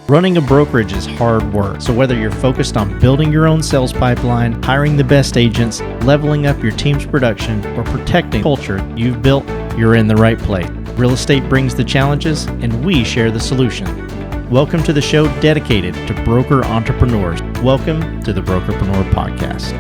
Running a brokerage is hard work, so whether you're focused on building your own sales pipeline, hiring the best agents, leveling up your team's production, or protecting the culture you've built, you're in the right place. Real estate brings the challenges, and we share the solution. Welcome to the show dedicated to broker entrepreneurs. Welcome to the Brokerpreneur Podcast.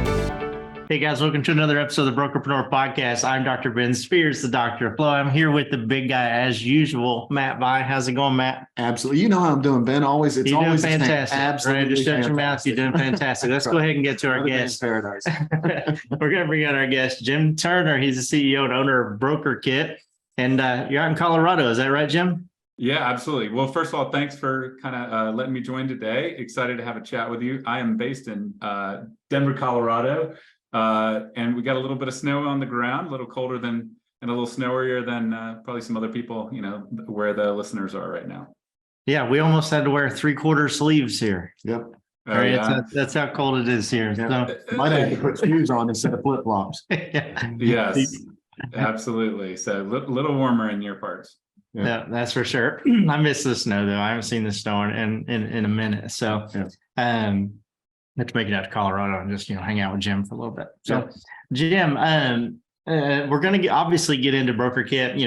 Hey guys, welcome to another episode of the Brokerpreneur Podcast. I'm Dr. Ben Spears, the Doctor of Flow. I'm here with the big guy as usual, Matt Vi. How's it going, Matt? Absolutely. You know how I'm doing, Ben. Always, it's You're always doing fantastic. Absolutely. Right? Just shut your mouth. You're doing fantastic. Let's go ahead and get to our guest. Paradise. We're going to bring on our guest, Jim Turner. He's the CEO and owner of Brokerkit. And you're out in Colorado. Is that right, Jim? Yeah, absolutely. Well, first of all, thanks for kind of letting me join today. Excited to have a chat with you. I am based in Denver, Colorado. And we got a little bit of snow on the ground, a little colder than and a little snowier than probably some other people, you know, where the listeners are right now. Yeah, we almost had to wear 3/4 sleeves here. Yep. All right, yeah. That's how cold it is here. Yeah. So, might have to put shoes on instead of flip flops. Yeah. Yes, absolutely. So a little warmer in your parts. Yeah, that's for sure. I miss the snow though. I haven't seen the snow in a minute. So, have to make it out to Colorado and just, hang out with Jim for a little bit. So, Jim, we're going to obviously get into Brokerkit.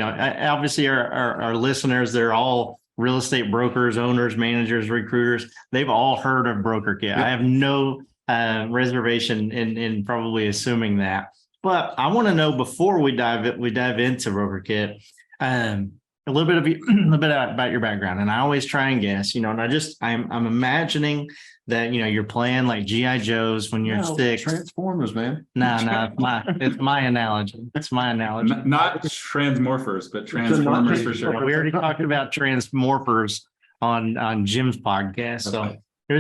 Obviously our listeners, they're all real estate brokers, owners, managers, recruiters. They've all heard of Brokerkit. Yep. I have no reservation in probably assuming that. But I want to know before we dive into Brokerkit, a little bit about your background. And I always try and guess, and I'm imagining that, you're playing like G.I. Joes when you're 6. Transformers, man. No, it's my analogy. It's my analogy. Not Transmorphers, but Transformers for sure. We already talked about Transmorphers on Jim's podcast.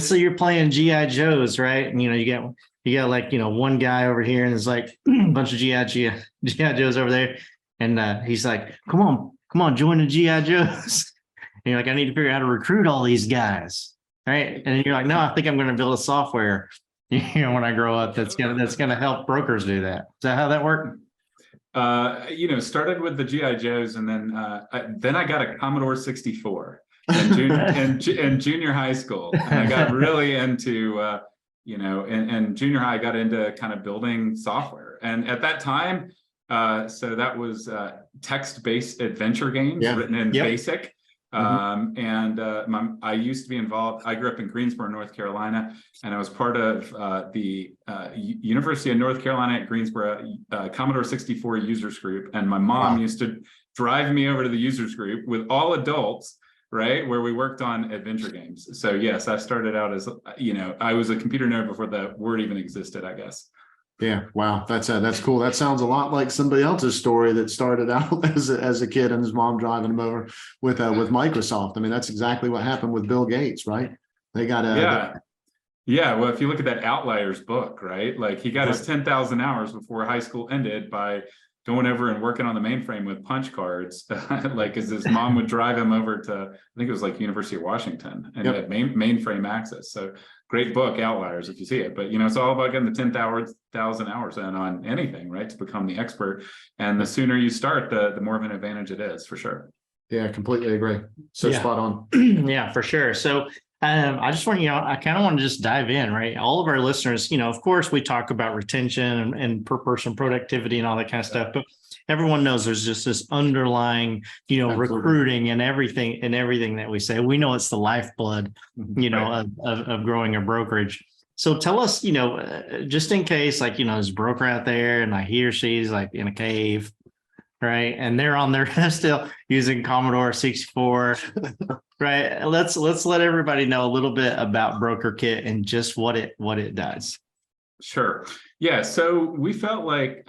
So you're playing G.I. Joes, right? And, you got like, one guy over here and there's like a bunch of G.I. Joes over there. And he's like, come on, join the G.I. Joes. And you're like, I need to figure out how to recruit all these guys. Right. And you're like, no, I think I'm going to build a software, when I grow up, that's going to help brokers do that. Is that how that worked? Started with the G.I. Joes, and then I got a Commodore 64 in junior high school. And I got really into, in junior high, I got into kind of building software. And at that time, so that was text-based adventure games written in BASIC. I used to be involved. I grew up in Greensboro, North Carolina, and I was part of the University of North Carolina at Greensboro Commodore 64 users group. And my mom used to drive me over to the users group with all adults, right, where we worked on adventure games. So yes, I started out as, I was a computer nerd before the word even existed, I guess. Yeah. Wow. That's cool. That sounds a lot like somebody else's story that started out as a kid and his mom driving him over with Microsoft. I mean, that's exactly what happened with Bill Gates, right? They got Yeah. Well, if you look at that Outliers book, right? Like he got his 10,000 hours before high school ended by going over and working on the mainframe with punch cards, like as his mom would drive him over to, I think it was like University of Washington, and had mainframe access. So great book, Outliers, if you see it. But, it's all about getting the 10,000 hours in on anything, right, to become the expert. And the sooner you start, the more of an advantage it is, for sure. Yeah, completely agree. So spot on. Yeah, for sure. So I just want, I kind of want to just dive in, right? All of our listeners, of course, we talk about retention and per person productivity and all that kind of stuff, but everyone knows there's just this underlying, recruiting and everything that we say. We know it's the lifeblood, of growing a brokerage. So tell us, just in case, like, there's a broker out there and he or she's like in a cave, right? And they're on their still using Commodore 64. Right. Let's let everybody know a little bit about Brokerkit and just what it does. Sure. Yeah. So we felt like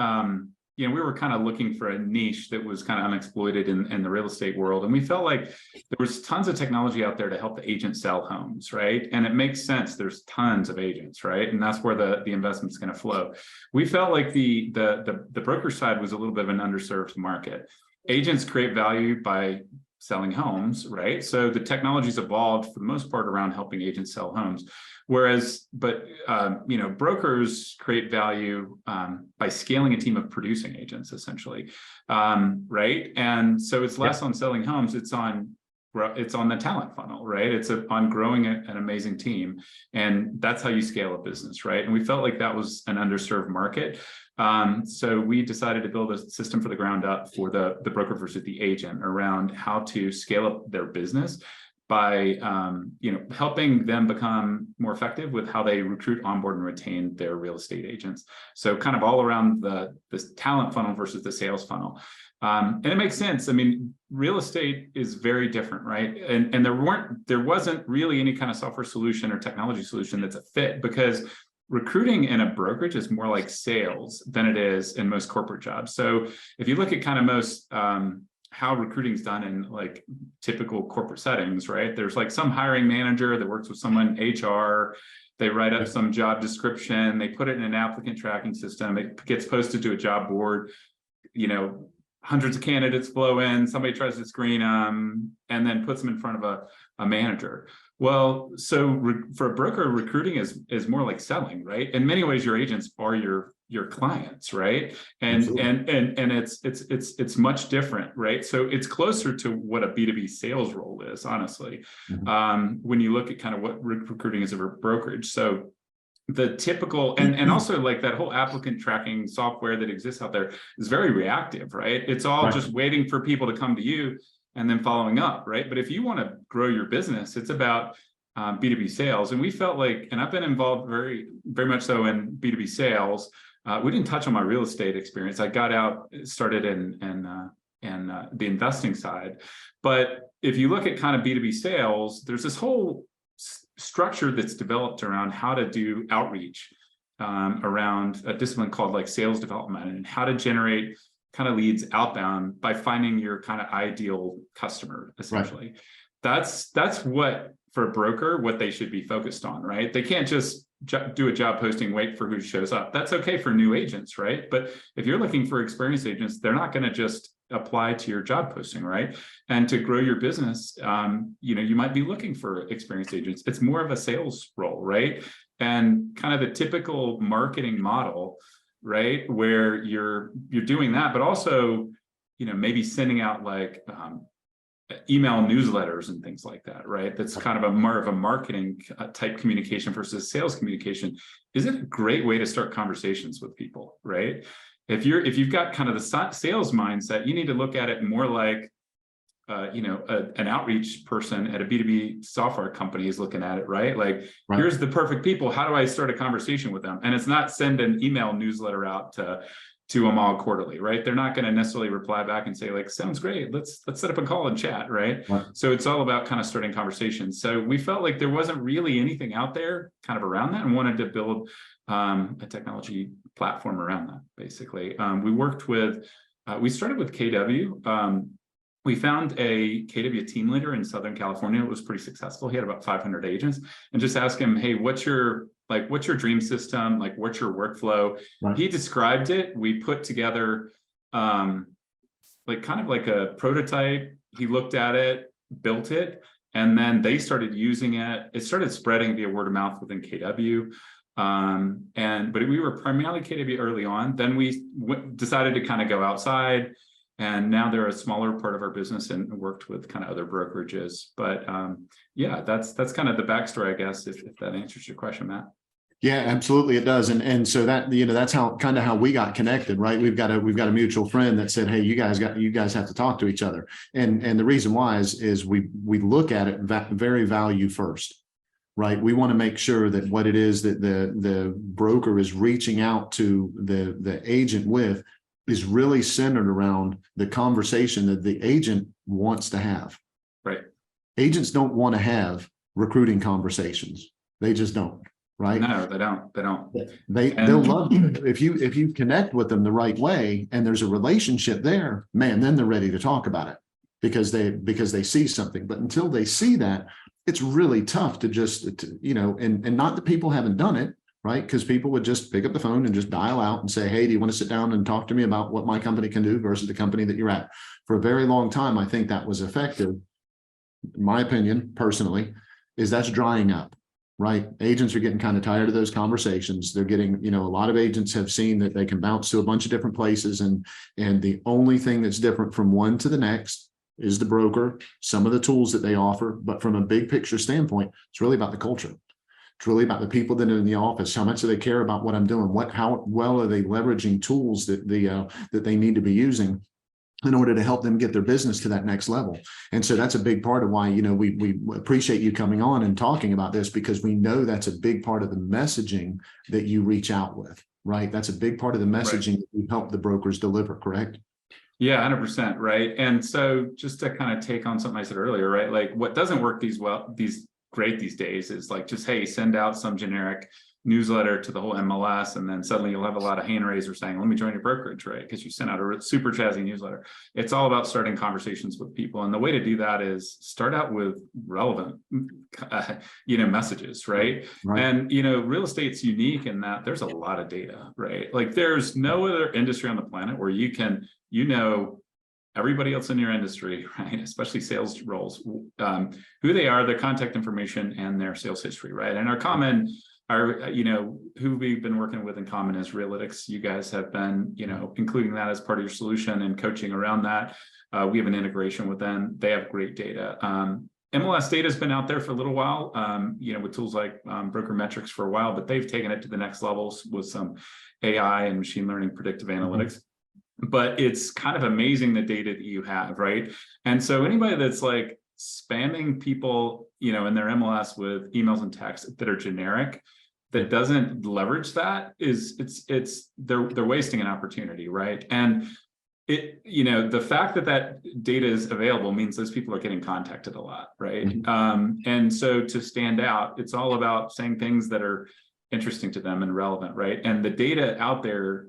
we were kind of looking for a niche that was kind of unexploited in the real estate world. And we felt like there was tons of technology out there to help the agent sell homes, right? And it makes sense. There's tons of agents, right? And that's where the investment's going to flow. We felt like the broker side was a little bit of an underserved market. Agents create value by selling homes, right? So the technology's evolved for the most part around helping agents sell homes. But brokers create value by scaling a team of producing agents, essentially, right? And so it's less on selling homes, it's on it's on the talent funnel, right? It's on growing an amazing team. And that's how you scale a business, right? And we felt like that was an underserved market. So we decided to build a system for the ground up for the broker versus the agent around how to scale up their business by helping them become more effective with how they recruit, onboard, and retain their real estate agents. So kind of all around this talent funnel versus the sales funnel. And it makes sense. I mean, real estate is very different, right? And there wasn't really any kind of software solution or technology solution that's a fit, because recruiting in a brokerage is more like sales than it is in most corporate jobs. So if you look at kind of most how recruiting is done in like typical corporate settings, right? There's like some hiring manager that works with someone, HR, they write up some job description, they put it in an applicant tracking system, it gets posted to a job board, hundreds of candidates flow in, somebody tries to screen them, and then puts them in front of a manager. Well, so for a broker, recruiting is more like selling, right? In many ways, your agents are your clients, right? And it's much different, right? So it's closer to what a B2B sales role is, honestly, when you look at kind of what recruiting is a brokerage. So the typical, and also like that whole applicant tracking software that exists out there is very reactive, right? It's all just waiting for people to come to you and then following up, right? But if you want to grow your business, it's about B2B sales. And we felt like, and I've been involved very, very much so in B2B sales. We didn't touch on my real estate experience. I got out, started in the investing side. But if you look at kind of B2B sales, there's this whole structure that's developed around how to do outreach around a discipline called like sales development, and how to generate kind of leads outbound by finding your kind of ideal customer, essentially. That's what, for a broker, what they should be focused on, right? They can't just do a job posting, wait for who shows up. That's okay for new agents, right? But if you're looking for experienced agents, they're not going to just apply to your job posting, right? And to grow your business, you might be looking for experienced agents. It's more of a sales role, right? And kind of the typical marketing model, right, where you're doing that, but also, maybe sending out like email newsletters and things like that, right? That's kind of more of a marketing type communication versus sales communication. Is it a great way to start conversations with people, right? If you've got kind of the sales mindset, you need to look at it more like, an outreach person at a B2B software company is looking at it, right? Like, here's the perfect people. How do I start a conversation with them? And it's not send an email newsletter out to them all quarterly, right? They're not going to necessarily reply back and say like, sounds great. Let's set up a call and chat, right? So it's all about kind of starting conversations. So we felt like there wasn't really anything out there kind of around that, and wanted to build a technology platform around that, basically. We started with KW. We found a KW team leader in Southern California. It was pretty successful. He had about 500 agents, and just asked him, hey, what's your dream system? Like, what's your workflow? He described it. We put together kind of like a prototype. He looked at it, built it, and then they started using it. It started spreading via word of mouth within KW. But we were primarily KW early on. Then we decided to kind of go outside, and now they're a smaller part of our business and worked with kind of other brokerages. But that's kind of the backstory, I guess, if that answers your question, Matt. Yeah, absolutely, it does. And so that, that's how we got connected, right? We've got a mutual friend that said, hey, you guys have to talk to each other. And the reason why is we look at it very value first, right? We want to make sure that what it is that the broker is reaching out to the agent with is really centered around the conversation that the agent wants to have. Right. Agents don't want to have recruiting conversations. They just don't. Right? No, they don't. They'll love you if you connect with them the right way, and there's a relationship there, man, then they're ready to talk about it because they see something. But until they see that, it's really tough to just, and not that people haven't done it, right? Because people would just pick up the phone and just dial out and say, hey, do you want to sit down and talk to me about what my company can do versus the company that you're at? For a very long time, I think that was effective. In my opinion, personally, is that's drying up. Right. Agents are getting kind of tired of those conversations. They're getting, a lot of agents have seen that they can bounce to a bunch of different places, and the only thing that's different from one to the next is the broker, some of the tools that they offer, but from a big picture standpoint, it's really about the culture. It's really about the people that are in the office. How much do they care about what I'm doing? How well are they leveraging tools that they need to be using in order to help them get their business to that next level? And so that's a big part of why, you know, we appreciate you coming on and talking about this, because we know that's a big part of the messaging that you reach out with, right? That's a big part of the messaging that you help the brokers deliver, correct? Yeah, 100%. Right. And so just to kind of take on something I said earlier, right? Like what doesn't work these great these days is like, just, hey, send out some generic newsletter to the whole MLS, and then suddenly you'll have a lot of hand raisers saying, let me join your brokerage, right? Because you sent out a super jazzy newsletter. It's all about starting conversations with people. And the way to do that is start out with relevant, messages, right? And, real estate's unique in that there's a lot of data, right? Like there's no other industry on the planet where you can, everybody else in your industry, right? Especially sales roles, who they are, their contact information, and their sales history, right? And who we've been working with in common is Realytics. You guys have been, including that as part of your solution and coaching around that. We have an integration with them. They have great data. MLS data has been out there for a little while, with tools like Brokermetrics for a while, but they've taken it to the next levels with some AI and machine learning predictive analytics. But it's kind of amazing the data that you have, right? And so anybody that's like spamming people, in their MLS with emails and texts that are generic, that doesn't leverage that, they're wasting an opportunity, right? And the fact that data is available means those people are getting contacted a lot, right? And so to stand out, it's all about saying things that are interesting to them and relevant, right? And the data out there,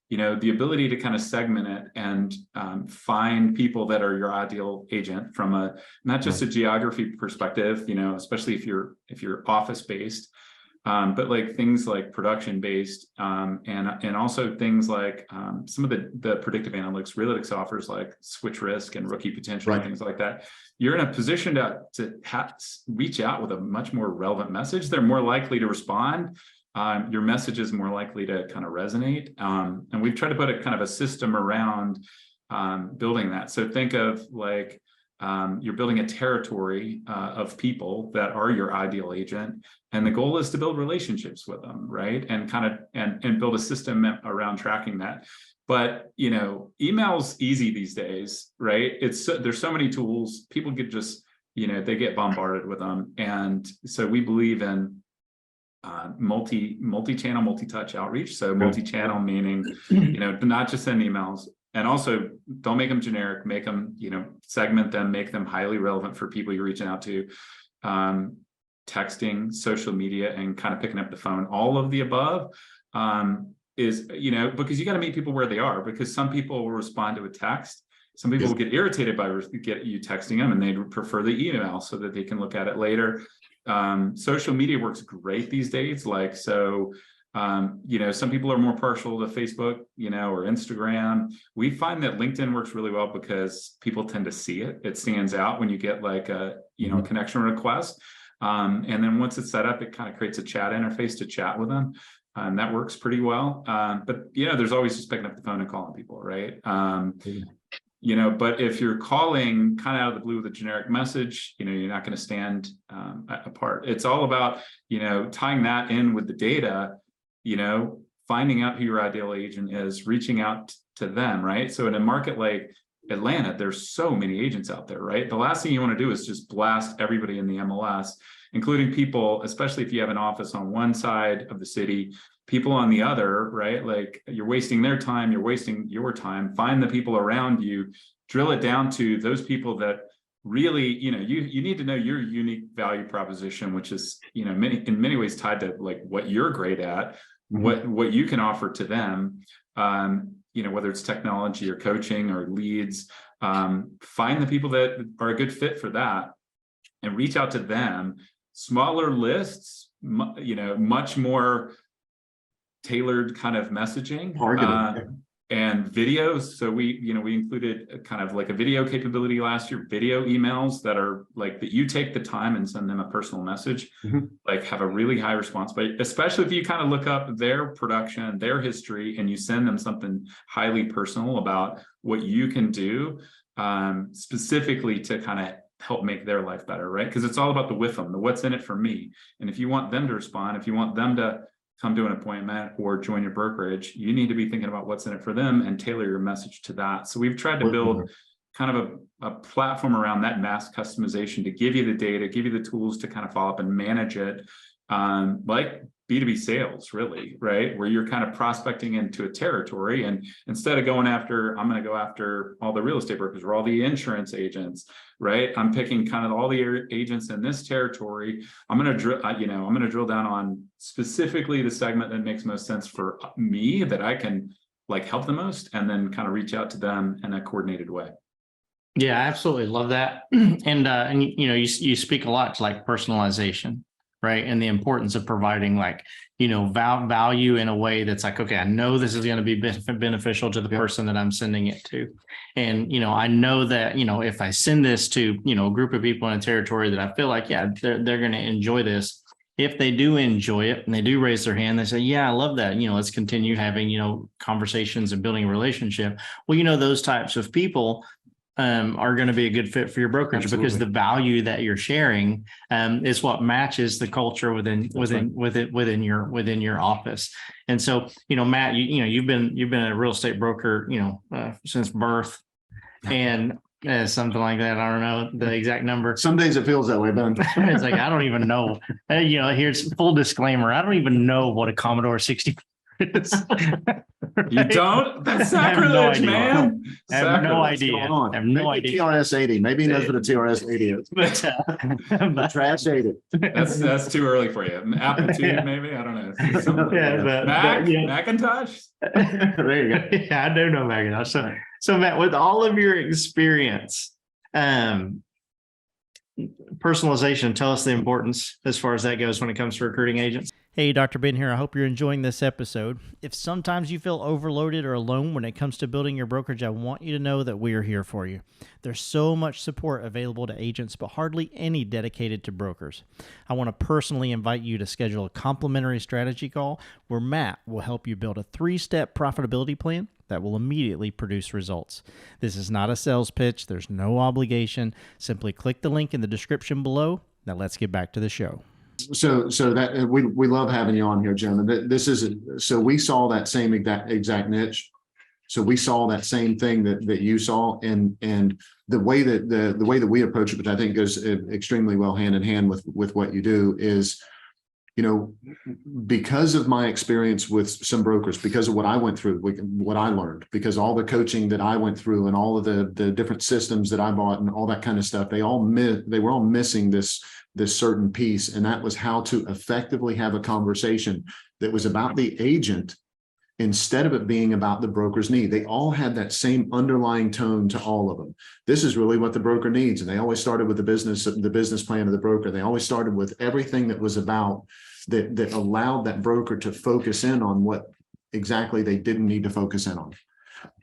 the ability to kind of segment it and find people that are your ideal agent from not just a geography perspective, especially if you're office based, but like things like production based, and also things like some of the predictive analytics Realytics offers, like switch risk and rookie potential, and things like that. You're in a position to reach out with a much more relevant message. They're more likely to respond. Your message is more likely to kind of resonate. And we've tried to put a kind of a system around building that. So think of like you're building a territory of people that are your ideal agent. And the goal is to build relationships with them, right? And kind of and build a system around tracking that. But email's easy these days, right? There's so many tools. People get just they get bombarded with them. And so we believe in multi-channel, multi-touch outreach. So multi-channel meaning, not just send emails, and also don't make them generic, make them, segment them, make them highly relevant for people you're reaching out to. Texting, social media, and kind of picking up the phone, all of the above is, because you got to meet people where they are, because some people will respond to a text. Some people will get irritated by get you texting them, and they prefer the email so that they can look at it later. Social media works great these days. Like, so, some people are more partial to Facebook, or Instagram. We find that LinkedIn works really well because people tend to see it. It stands out when you get like a, connection request. And then once it's set up, it kind of creates a chat interface to chat with them. And that works pretty well. But, there's always just picking up the phone and calling people, right? But if you're calling kind of out of the blue with a generic message, you're not going to stand apart. It's all about, tying that in with the data, finding out who your ideal agent is, reaching out to them, right? So in a market like Atlanta, there's so many agents out there, right? The last thing you want to do is just blast everybody in the MLS, including people, especially if you have an office on one side of the city, people on the other, right? Like you're wasting their time, you're wasting your time. Find the people around you, drill it down to those people that really, you need to know your unique value proposition, which is, in many ways tied to like what you're great at, what you can offer to them. Whether it's technology or coaching or leads, find the people that are a good fit for that and reach out to them. Smaller lists, much more tailored kind of messaging, and videos. So we included a kind of like a video capability last year, video emails that are like that you take the time and send them a personal message, like have a really high response rate, especially if you kind of look up their production, their history, and you send them something highly personal about what you can do. specifically to kind of help make their life better, right? Because it's all about the with them, the what's in it for me. And if you want them to respond, if you want them to come to an appointment or join your brokerage, you need to be thinking about what's in it for them and tailor your message to that. So we've tried to build kind of a platform around that mass customization to give you the data, give you the tools to kind of follow up and manage it, like B2B sales, really, right? Where you're kind of prospecting into a territory, and instead of going after, I'm going to go after all the real estate brokers or all the insurance agents, right? I'm picking kind of all the agents in this territory. I'm going to drill down on specifically the segment that makes most sense for me, that I can like help the most, and then kind of reach out to them in a coordinated way. Yeah, I absolutely love that. And you know, you speak a lot to like personalization, right? And the importance of providing like, you know, value in a way that's like, okay, I know this is going to be beneficial to the person that I'm sending it to. And, you know, I know that, you know, if I send this to, you know, a group of people in a territory that I feel like, yeah, they're going to enjoy this. If they do enjoy it and they do raise their hand, they say, yeah, I love that. You know, let's continue having, you know, conversations and building a relationship. Well, you know, those types of people are going to be a good fit for your brokerage. Absolutely. Because the value that you're sharing is what matches the culture within your office. And so, you know, Matt, you've been a real estate broker, you know, since birth, and something like that. I don't know the exact number. Some days it feels that way, Ben. It's like, I don't even know. You know, here's full disclaimer. I don't even know what a Commodore 64 is. Right? You don't? That's sacrilege, man. I have no idea. I have no idea. TRS 80. Maybe he knows what a TRS 80 is. But Trash 80. That's too early for you. Apple II, maybe? I don't know. Macintosh? There you go. Yeah, I do know Macintosh. So Matt, with all of your experience, personalization, tell us the importance as far as that goes when it comes to recruiting agents. Hey, Dr. Ben here. I hope you're enjoying this episode. If sometimes you feel overloaded or alone when it comes to building your brokerage, I want you to know that we are here for you. There's so much support available to agents, but hardly any dedicated to brokers. I want to personally invite you to schedule a complimentary strategy call where Matt will help you build a 3-step profitability plan that will immediately produce results. This is not a sales pitch. There's no obligation. Simply click the link in the description below. Now let's get back to the show. So that we love having you on here, Jim. And this is so we saw that same exact niche. So we saw that same thing that you saw, and the way that we approach it, which I think goes extremely well hand in hand with what you do, is, you know, because of my experience with some brokers, because of what I went through, what I learned, because all the coaching that I went through and all of the different systems that I bought and all that kind of stuff, they were all missing this certain piece. And that was how to effectively have a conversation that was about the agent instead of it being about the broker's need. They all had that same underlying tone to all of them. This is really what the broker needs. And they always started with the business plan of the broker. They always started with everything that was about that allowed that broker to focus in on what exactly they didn't need to focus in on.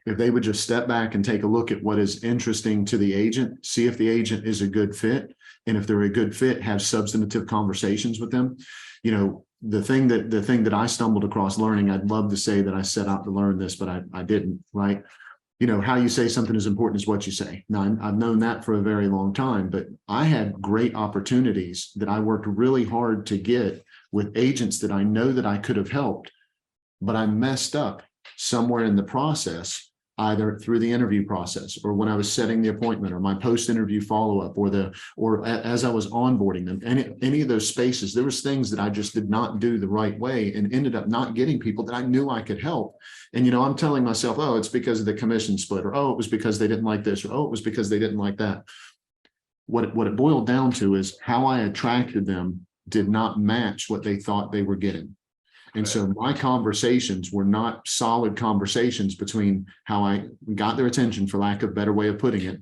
If they would just step back and take a look at what is interesting to the agent, see if the agent is a good fit. And if they're a good fit, have substantive conversations with them. You know, the thing that I stumbled across learning, I'd love to say that I set out to learn this, but I didn't, right? You know, how you say something is important is what you say. Now, I've known that for a very long time, but I had great opportunities that I worked really hard to get with agents that I know that I could have helped, but I messed up somewhere in the process, either through the interview process or when I was setting the appointment or my post-interview follow-up or as I was onboarding them. Any of those spaces, there was things that I just did not do the right way and ended up not getting people that I knew I could help. And, you know, I'm telling myself, oh, it's because of the commission split, or, oh, it was because they didn't like this, or, oh, it was because they didn't like that. What it boiled down to is how I attracted them did not match what they thought they were getting. And so my conversations were not solid conversations between how I got their attention, for lack of a better way of putting it,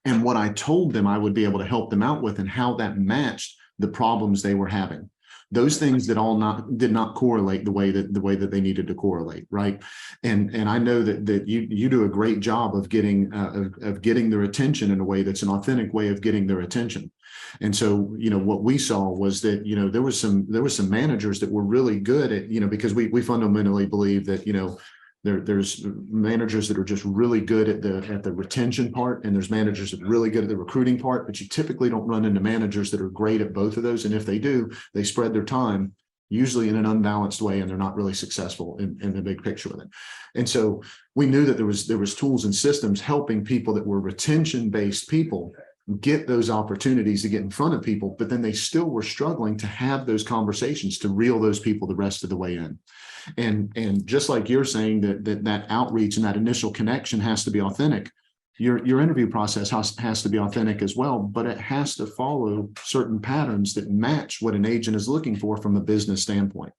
and what I told them I would be able to help them out with, and how that matched the problems they were having. Those things that did not correlate the way that they needed to correlate, right? And I know that you do a great job of getting their attention in a way that's an authentic way of getting their attention. And so, you know, what we saw was that, you know, there was some managers that were really good at, you know, because we fundamentally believe that, you know, There's managers that are just really good at the retention part, and there's managers that are really good at the recruiting part, but you typically don't run into managers that are great at both of those. And if they do, they spread their time usually in an unbalanced way, and they're not really successful in the big picture with it. And so we knew that there was tools and systems helping people that were retention-based people get those opportunities to get in front of people, but then they still were struggling to have those conversations to reel those people the rest of the way in. And just like you're saying that outreach and that initial connection has to be authentic, your interview process has to be authentic as well, but it has to follow certain patterns that match what an agent is looking for from a business standpoint.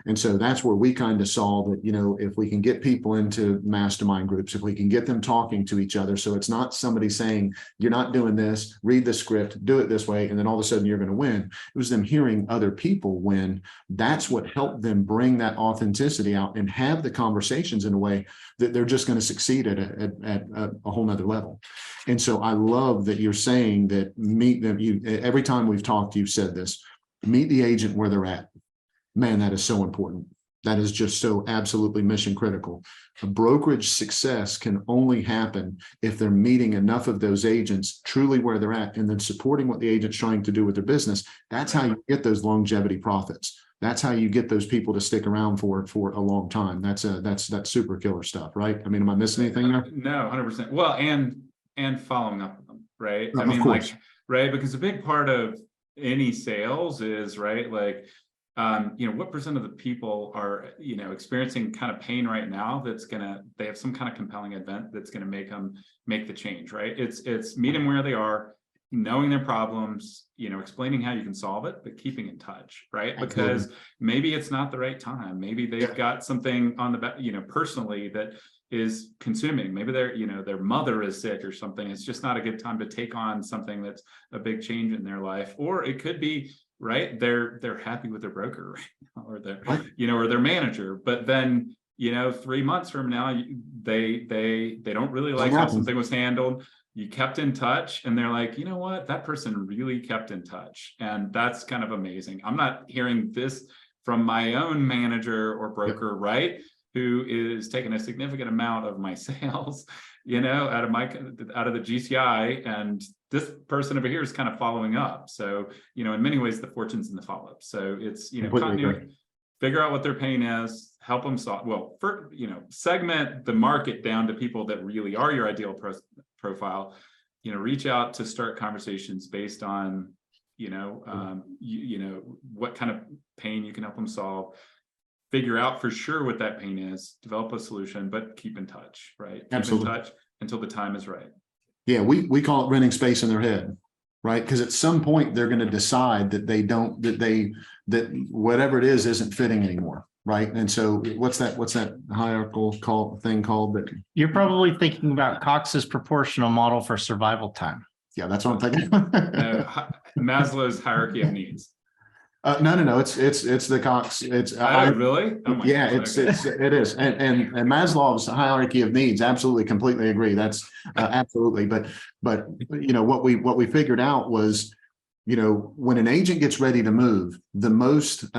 And so that's where we kind of saw that, if we can get people into mastermind groups, if we can get them talking to each other, so it's not somebody saying, you're not doing this, read the script, do it this way, and then all of a sudden you're going to win. It was them hearing other people win. That's what helped them bring that authenticity out and have the conversations in a way that they're just going to succeed at a whole nother level. And so I love that you're saying that meet them. Every time we've talked, you've said this, meet the agent where they're at. Man, that is so important. That is just so absolutely mission critical. A brokerage success can only happen if they're meeting enough of those agents truly where they're at, and then supporting what the agent's trying to do with their business. That's how you get those longevity profits. That's how you get those people to stick around for a long time. That's super killer stuff, right? I mean, am I missing anything there? No, 100%. Well, and following up with them, right? I mean, like, right, because a big part of any sales is, right, like, what percent of the people are, experiencing kind of pain right now they have some kind of compelling event that's going to make them make the change, right? It's meet them where they are, knowing their problems, explaining how you can solve it, but keeping in touch, right? Because maybe it's not the right time. Maybe they've got something on the back, personally that is consuming. Maybe their mother is sick or something. It's just not a good time to take on something that's a big change in their life. Or it could be, right, they're happy with their broker right now, or their or their manager, but then 3 months from now they don't really like how something was handled. You kept in touch, and they're like, what, that person really kept in touch. And that's kind of amazing. I'm not hearing this from my own manager or broker, right, who is taking a significant amount of my sales out of the GCI, and this person over here is kind of following up. So, in many ways, the fortune's in the follow-up. So it's, continuity, figure out what their pain is, help them solve. Well, segment the market down to people that really are your ideal profile. Reach out to start conversations based on, what kind of pain you can help them solve. Figure out for sure what that pain is, develop a solution, but keep in touch, right? Absolutely. Keep in touch until the time is right. Yeah, we call it renting space in their head, right? Because at some point they're going to decide that that whatever it is isn't fitting anymore, right? And so what's that hierarchical thing called? That You're probably thinking about Cox's proportional model for survival time. Yeah, that's what I'm thinking. Maslow's hierarchy of needs. No. It's the Cox. It's really? Oh my yeah. gosh, It is. And Maslow's hierarchy of needs. Absolutely, completely agree. That's absolutely. But what we figured out was, when an agent gets ready to move, the most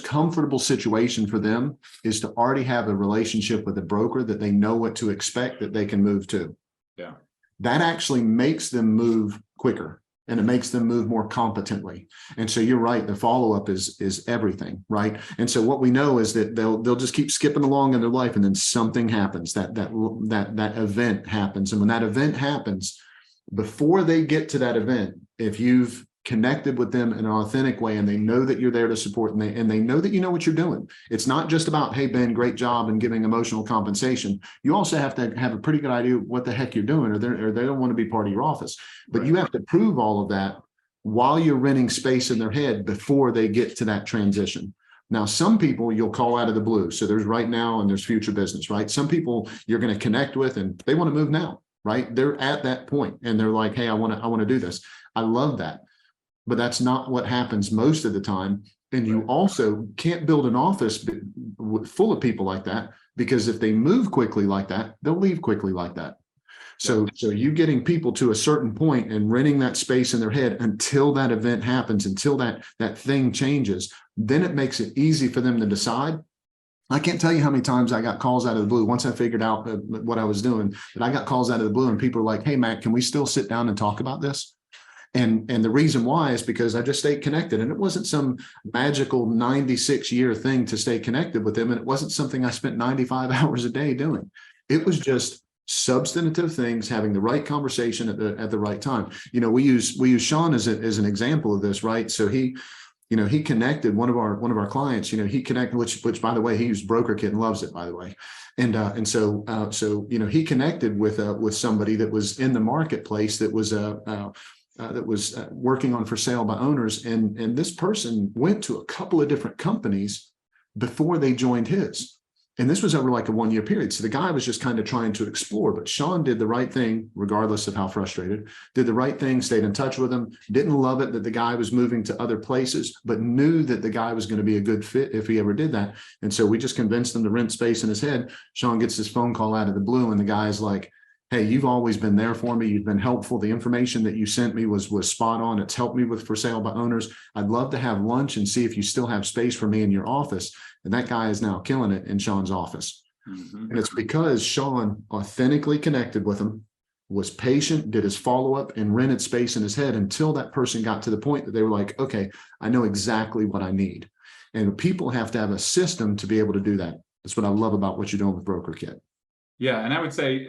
comfortable situation for them is to already have a relationship with a broker that they know what to expect, that they can move to. Yeah. That actually makes them move quicker. And it makes them move more competently. And so you're right, the follow-up is everything, right? And so what we know is that they'll just keep skipping along in their life, and then something happens, that event happens. And when that event happens, before they get to that event, if you've connected with them in an authentic way, and they know that you're there to support, and they know that you know what you're doing. It's not just about, hey, Ben, great job, and giving emotional compensation. You also have to have a pretty good idea what the heck you're doing, or they don't want to be part of your office. But you have to prove all of that while you're renting space in their head before they get to that transition. Now, some people you'll call out of the blue. So there's right now and there's future business, right? Some people you're going to connect with and they want to move now, right? They're at that point and they're like, hey, I want to do this. I love that. But that's not what happens most of the time. And you also can't build an office full of people like that, because if they move quickly like that, they'll leave quickly like that. So you getting people to a certain point and renting that space in their head until that event happens, until that thing changes, then it makes it easy for them to decide, I can't tell you how many times I got calls out of the blue. Once I figured out what I was doing, that I got calls out of the blue and people are like, hey, Matt, can we still sit down and talk about this? And the reason why is because I just stayed connected, and it wasn't some magical 96-year thing to stay connected with them. And it wasn't something I spent 95 hours a day doing. It was just substantive things, having the right conversation at the right time. We use Sean as an example of this, right? So he connected one of our clients, he connected, which by the way, he used Brokerkit and loves it, by the way. And so he connected with somebody that was in the marketplace that was working on for sale by owners. And this person went to a couple of different companies before they joined his. And this was over like a 1-year period. So the guy was just kind of trying to explore, but Sean did the right thing, regardless of how frustrated, did the right thing, stayed in touch with him, didn't love it that the guy was moving to other places, but knew that the guy was going to be a good fit if he ever did that. And so we just convinced him to rent space in his head. Sean gets this phone call out of the blue, and the guy's like, hey, you've always been there for me. You've been helpful. The information that you sent me was spot on. It's helped me with for sale by owners. I'd love to have lunch and see if you still have space for me in your office. And that guy is now killing it in Sean's office. Mm-hmm. And it's because Sean authentically connected with him, was patient, did his follow-up, and rented space in his head until that person got to the point that they were like, okay, I know exactly what I need. And people have to have a system to be able to do that. That's what I love about what you're doing with Brokerkit. Yeah, and I would say,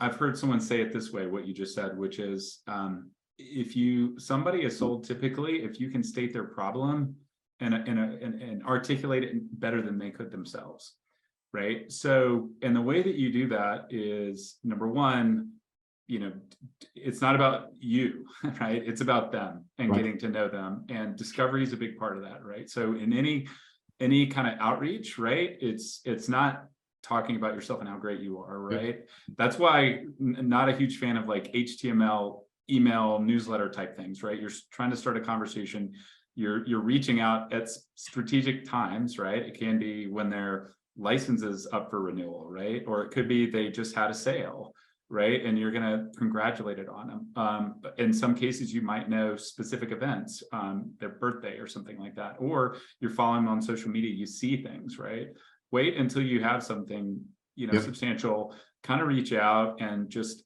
I've heard someone say it this way, what you just said, which is, somebody is sold typically, if you can state their problem and articulate it better than they could themselves, right? So, and the way that you do that is, number one, it's not about you, right? It's about them and getting to know them, and discovery is a big part of that, right? So in any kind of outreach, right? It's not talking about yourself and how great you are, right? That's why not a huge fan of like HTML, email, newsletter type things, right? You're trying to start a conversation. You're reaching out at strategic times, right? It can be when their license is up for renewal, right? Or it could be they just had a sale, right? And you're going to congratulate it on them. In some cases, you might know specific events, their birthday or something like that, or you're following them on social media, you see things, right? Wait until you have something, substantial, kind of reach out and just,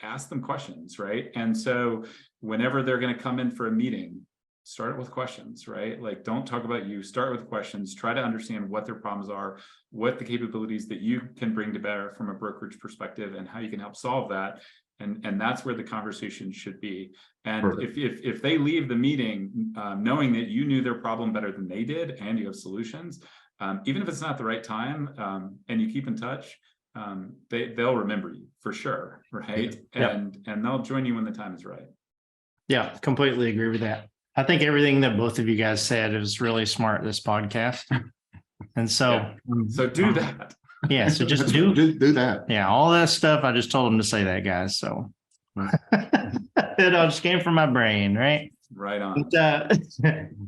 ask them questions, right? And so whenever they're going to come in for a meeting, start it with questions, right? Like, don't talk about you, start with questions, try to understand what their problems are, what the capabilities that you can bring to bear from a brokerage perspective, and how you can help solve that. And that's where the conversation should be. And if they leave the meeting knowing that you knew their problem better than they did, and you have solutions, even if it's not the right time, and you keep in touch, they'll remember you for sure, right? And they'll join you when the time is right. Yeah, completely agree with that. I think everything that both of you guys said is really smart, this podcast. And so, so do that. Yeah, so just do that. Yeah, all that stuff. I just told them to say that, guys. So it all just came from my brain, right? Right on.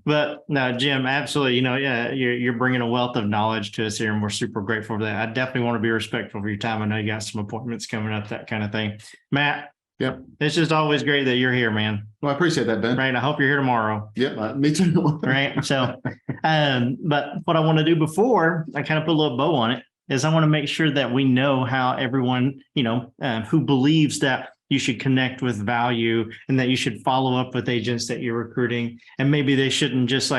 But no, Jim, absolutely. You're bringing a wealth of knowledge to us here, and we're super grateful for that. I definitely want to be respectful for your time. I know you got some appointments coming up, that kind of thing. Matt. Yep. It's just always great that you're here, man. Well, I appreciate that, Ben. Right. I hope you're here tomorrow. Yep. Me too. Right. So, but what I want to do before I kind of put a little bow on it is I want to make sure that we know how everyone, who believes that you should connect with value and that you should follow up with agents that you're recruiting. And maybe they shouldn't just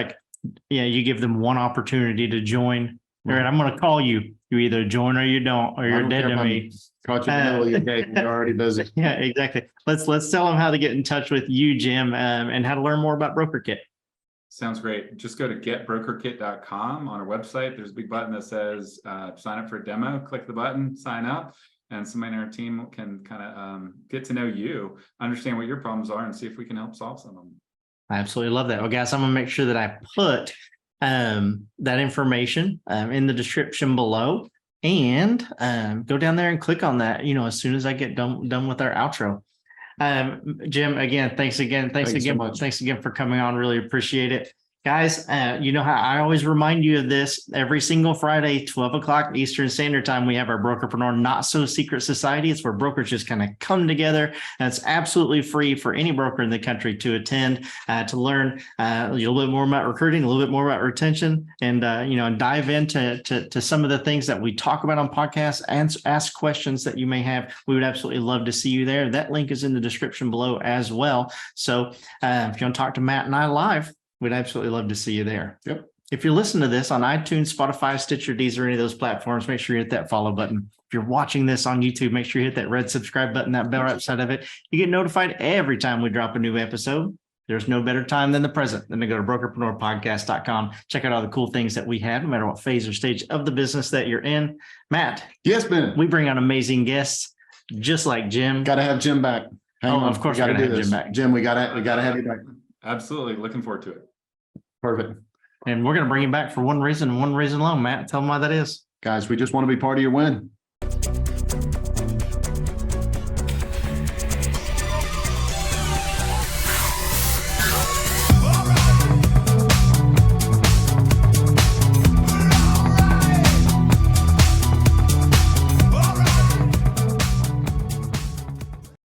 you give them one opportunity to join. All right, I'm going to call you. You either join or you don't, or you're dead to me. Caught you in the middle of your game. You're already busy. Yeah, exactly. Let's tell them how to get in touch with you, Jim, and how to learn more about Brokerkit. Kind great. Just go to getbrokerkit.com on our website. There's a big button that says sign up for a demo. Click the button, sign up, and somebody in our team can kind of get to know you, understand what your problems are, and see if we can help solve some of them. I absolutely love that. Well, guys, I'm going to make sure that I put that information in the description below, and go down there and click on that, as soon as I get done with our outro. Jim, again, thanks again. Thanks again for coming on. Really appreciate it. Guys, you know how I always remind you of this every single Friday, 12 o'clock Eastern Standard Time. We have our Brokerpreneur Not So Secret Society. It's where brokers just kind of come together. And it's absolutely free for any broker in the country to attend, to learn a little bit more about recruiting, a little bit more about retention, and dive into to some of the things that we talk about on podcasts and ask questions that you may have. We would absolutely love to see you there. That link is in the description below as well. So if you want to talk to Matt and I live, we'd absolutely love to see you there. Yep. If you're listening to this on iTunes, Spotify, Stitcher, Deezer, or any of those platforms, make sure you hit that follow button. If you're watching this on YouTube, make sure you hit that red subscribe button, that bell right side of it. You get notified every time we drop a new episode. There's no better time than the present than to go to brokerpreneurpodcast.com. Check out all the cool things that we have, no matter what phase or stage of the business that you're in. Matt. Yes, Ben. We bring on amazing guests, just like Jim. Got to have Jim back. Hang on. Of course, we got to we're do gonna have this. Jim back. Jim, we got to have you back. Absolutely. Looking forward to it. Perfect. And we're going to bring him back for one reason and one reason alone. Matt, tell them why that is. Guys, we just want to be part of your win.